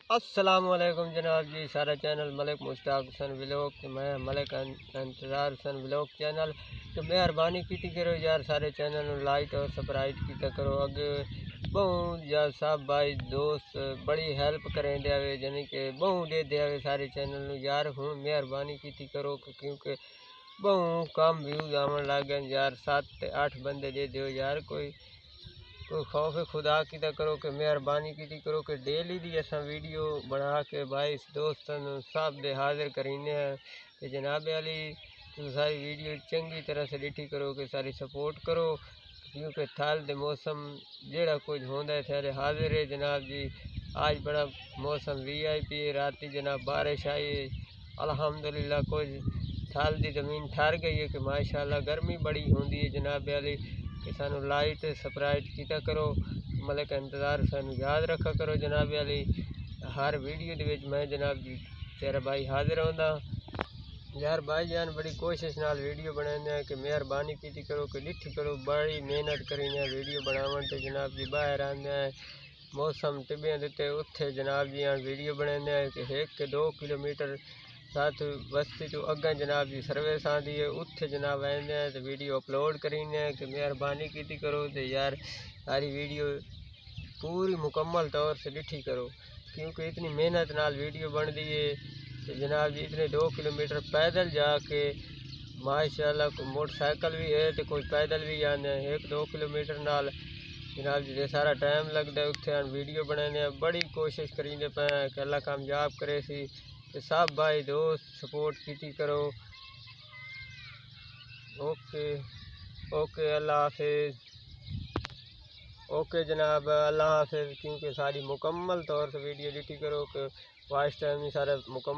السلام علیکم جناب جی، سارا چینل ملک مشتاق حسن ولاگ میں ملک انتظار حسن ولاگ چینل تو مہربانی کی کرو یار سارے چینل لائک اور سبسکرائب کیتا کرو اگے بہت یار سب بھائی دوست بڑی ہیلپ کریں دیا یعنی کہ بہت دے دیا سارے چینل یار ہوں مہربانی کی کرو کیونکہ بہت کم ویوز آن لگ گئے یار 7-8 بندے دے دیو یار کوئی خوف خدا کی کرو کہ مہربانی کی کرو کہ ڈیلی دی اساں ویڈیو بنا کے بھائی دوستاں سب دے حاضر کرینے ہیں کہ جناب علی تو ساری ویڈیو چنگی طرح سے ڈٹھی کرو کہ ساری سپورٹ کرو کیونکہ تھال دے موسم جیڑا کچھ ہوندا ہے تھارے حاضر ہے جناب جی۔ آج بڑا موسم VIP ہے، راتی جناب بارش آئی ہے الحمدللہ کچھ تھال دی زمین ٹھار گئی ہے کہ ماشاءاللہ گرمی بڑی ہوندی ہے جناب علی کہ سانو لائٹ سبسکرائب کیتا کرو ملک انتظار سانو یاد رکھا کرو جناب علی ہر ویڈیو دے وچ میں جناب جی تیرا بھائی حاضر ہوندا یار بھائی جان بڑی کوشش نال ویڈیو بنانے ہیں کہ مہربانی کیتی کرو کہ ڈٹھی کرو بڑی محنت کرینے ویڈیو بناون تے جناب جی باہر آنے ہیں موسم ٹبیاں دیتے اتھے جناب جی ویڈیو بنانے ہیں کہ 1-2 کلومیٹر ساتھ بستی تو اگاں جناب جی سروس آندی ہے اتھے جناب آئندے ہیں تو ویڈیو اپلوڈ کرینے ہیں کہ مہربانی کیتی کرو تے یار ساری ویڈیو پوری مکمل طور سے ڈٹھی کرو کیونکہ اتنی محنت نال ویڈیو بن دی ہے تو جناب جی اتنے 2 کلومیٹر پیدل جا کے ماشاءاللہ کوئی موٹر سائیکل بھی ہے تو کوئی پیدل بھی آنے ہیں 1-2 کلومیٹر نال جناب جی سارا ٹائم لگتا ہے اتنے ویڈیو بنانے بڑی کوشش کرینے پہ کہ اللہ کامیاب کرے سی کہ سب بھائی دوست سپورٹ کیتی کرو۔ اوکے اللہ حافظ۔ اوکے جناب اللہ حافظ کیونکہ ساری مکمل طور سے ویڈیو ڈٹھی کرو کہ وائس ٹائم ہی سارا مکمل